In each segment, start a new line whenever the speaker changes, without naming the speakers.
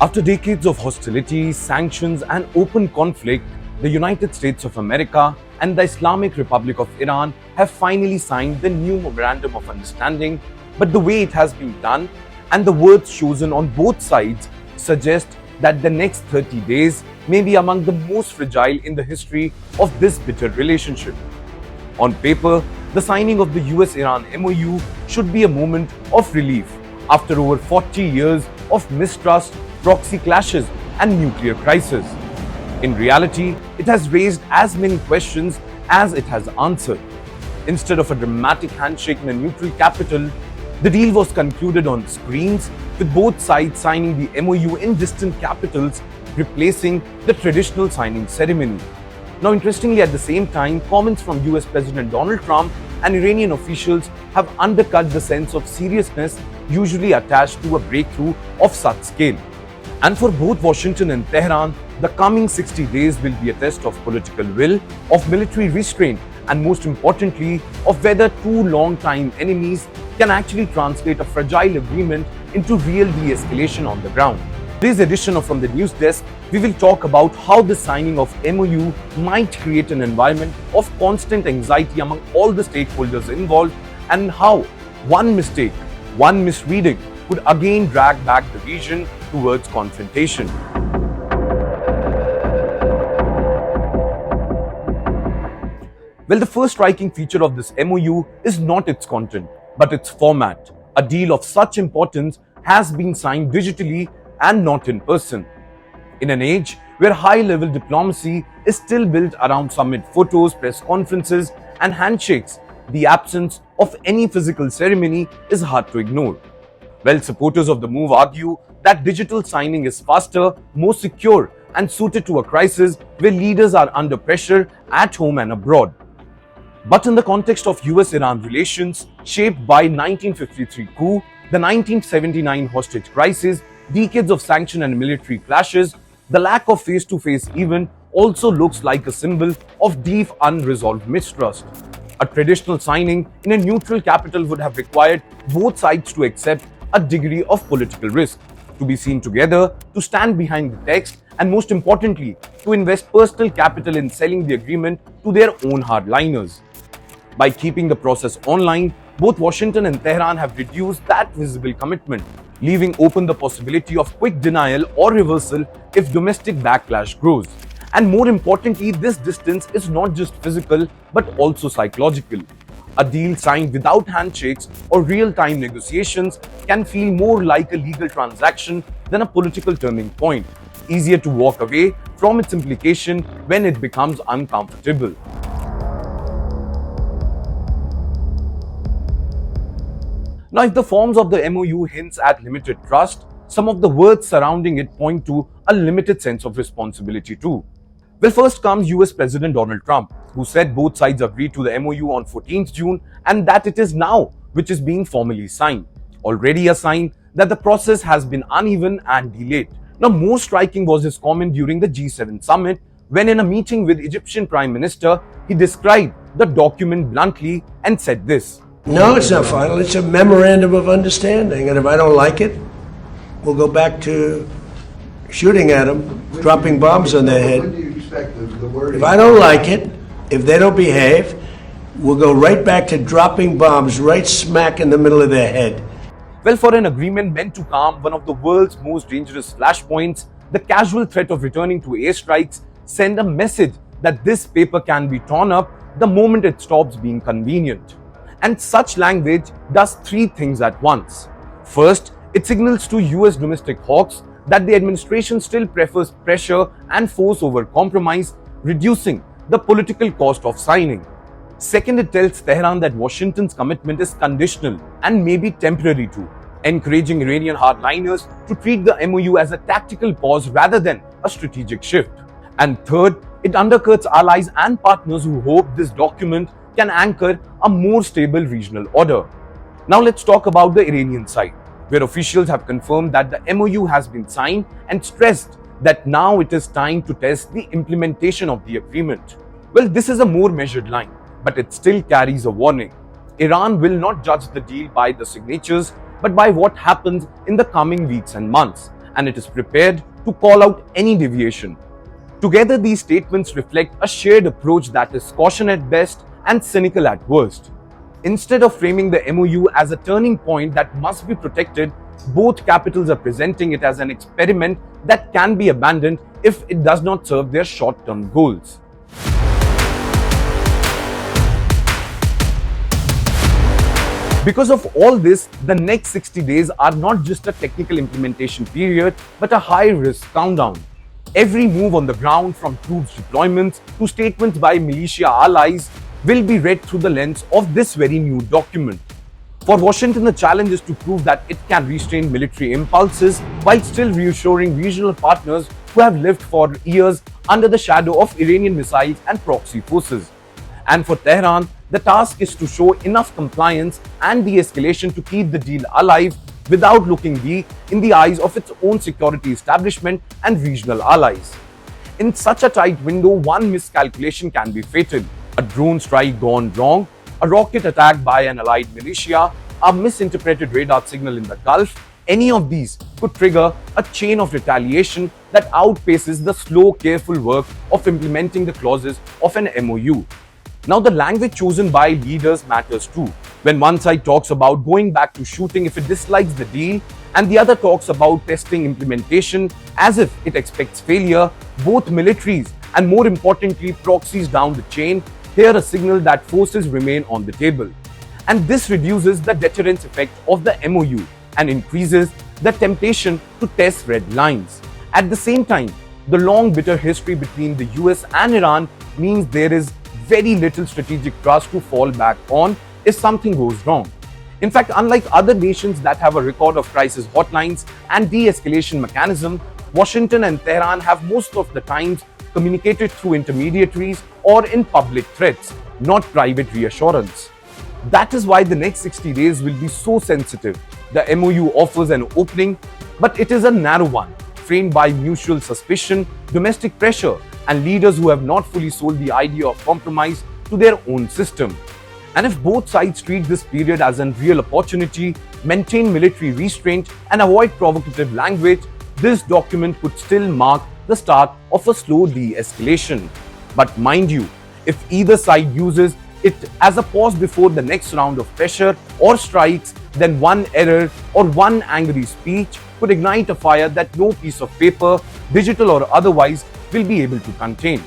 After decades of hostility, sanctions, and open conflict, the United States of America and the Islamic Republic of Iran have finally signed the new Memorandum of Understanding, but the way it has been done and the words chosen on both sides suggest that the next 30 days may be among the most fragile in the history of this bitter relationship. On paper, the signing of the US-Iran MOU should be a moment of relief after over 40 years of mistrust, proxy clashes, and nuclear crisis. In reality, it has raised as many questions as it has answered. Instead of a dramatic handshake in a neutral capital, the deal was concluded on screens, with both sides signing the MOU in distant capitals, replacing the traditional signing ceremony. Now, interestingly, at the same time, comments from US President Donald Trump and Iranian officials have undercut the sense of seriousness usually attached to a breakthrough of such scale. And for both Washington and Tehran, the coming 60 days will be a test of political will, of military restraint, and most importantly, of whether two long-time enemies can actually translate a fragile agreement into real de-escalation on the ground. Today's edition of From the News Desk, we will talk about how the signing of MOU might create an environment of constant anxiety among all the stakeholders involved, and how one mistake, one misreading could again drag back the region towards confrontation. Well, the first striking feature of this MOU is not its content, but its format. A deal of such importance has been signed digitally and not in person. In an age where high-level diplomacy is still built around summit photos, press conferences, and handshakes, the absence of any physical ceremony is hard to ignore. Well, supporters of the move argue that digital signing is faster, more secure, and suited to a crisis where leaders are under pressure at home and abroad. But in the context of US-Iran relations, shaped by 1953 coup, the 1979 hostage crisis, decades of sanction and military clashes, the lack of face-to-face event also looks like a symbol of deep unresolved mistrust. A traditional signing in a neutral capital would have required both sides to accept a degree of political risk, to be seen together, to stand behind the text, and most importantly, to invest personal capital in selling the agreement to their own hardliners. By keeping the process online, both Washington and Tehran have reduced that visible commitment, leaving open the possibility of quick denial or reversal if domestic backlash grows. And more importantly, this distance is not just physical but also psychological. A deal signed without handshakes or real-time negotiations can feel more like a legal transaction than a political turning point, easier to walk away from its implication when it becomes uncomfortable. Now, if the forms of the MOU hints at limited trust, some of the words surrounding it point to a limited sense of responsibility too. Well, first comes US President Donald Trump, who said both sides agreed to the MOU on 14th June and that it is now which is being formally signed. Already a sign that the process has been uneven and delayed. Now, most striking was his comment during the G7 summit when in a meeting with Egyptian Prime Minister, he described the document bluntly and said this.
No, it's not final. It's a memorandum of understanding. And if I don't like it, we'll go back to shooting at them, dropping bombs on their head. If I don't like it, if they don't behave, we'll go right back to dropping bombs right smack in the middle of their head.
Well, for an agreement meant to calm one of the world's most dangerous flashpoints, the casual threat of returning to airstrikes send a message that this paper can be torn up the moment it stops being convenient. And such language does three things at once. First, it signals to US domestic hawks that the administration still prefers pressure and force over compromise, reducing the political cost of signing. Second, it tells Tehran that Washington's commitment is conditional and maybe temporary too, encouraging Iranian hardliners to treat the MOU as a tactical pause rather than a strategic shift. And third, it undercuts allies and partners who hope this document can anchor a more stable regional order. Now let's talk about the Iranian side, where officials have confirmed that the MOU has been signed and stressed that now it is time to test the implementation of the agreement. Well, this is a more measured line, but it still carries a warning. Iran will not judge the deal by the signatures, but by what happens in the coming weeks and months. and it is prepared to call out any deviation. Together, these statements reflect a shared approach that is caution at best and cynical at worst. Instead of framing the MOU as a turning point that must be protected, both capitals are presenting it as an experiment that can be abandoned if it does not serve their short-term goals. Because of all this, the next 60 days are not just a technical implementation period, but a high-risk countdown. Every move on the ground, from troops deployments to statements by militia allies, will be read through the lens of this very new document. For Washington, the challenge is to prove that it can restrain military impulses while still reassuring regional partners who have lived for years under the shadow of Iranian missiles and proxy forces. And for Tehran, the task is to show enough compliance and de-escalation to keep the deal alive without looking weak in the eyes of its own security establishment and regional allies. In such a tight window, one miscalculation can be fatal. A drone strike gone wrong, a rocket attack by an allied militia, a misinterpreted radar signal in the Gulf, any of these could trigger a chain of retaliation that outpaces the slow, careful work of implementing the clauses of an MOU. Now, the language chosen by leaders matters too. When one side talks about going back to shooting if it dislikes the deal, and the other talks about testing implementation as if it expects failure, both militaries and, more importantly, proxies down the chain hear a signal that forces remain on the table. And this reduces the deterrence effect of the MOU and increases the temptation to test red lines. At the same time, the long bitter history between the US and Iran means there is very little strategic trust to fall back on if something goes wrong. In fact, unlike other nations that have a record of crisis hotlines and de-escalation mechanism, Washington and Tehran have most of the times communicated through intermediaries or in public threats, not private reassurance. That is why the next 60 days will be so sensitive. The MOU offers an opening, but it is a narrow one, framed by mutual suspicion, domestic pressure, and leaders who have not fully sold the idea of compromise to their own system. And if both sides treat this period as a real opportunity, maintain military restraint, and avoid provocative language, this document could still mark the start of a slow de-escalation. But mind you, if either side uses it as a pause before the next round of pressure or strikes, then one error or one angry speech could ignite a fire that no piece of paper, digital or otherwise, will be able to contain.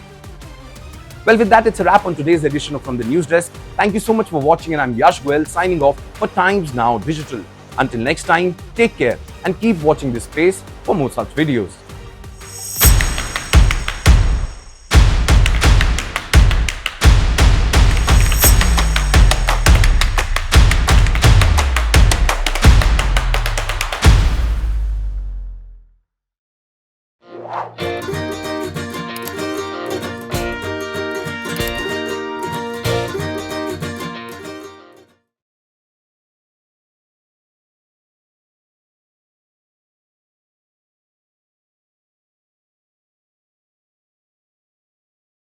Well, with that, it's a wrap on today's edition of From the News Desk. Thank you so much for watching, and I'm Yash Goel signing off for Times Now Digital. Until next time, take care and keep watching this space for more such videos.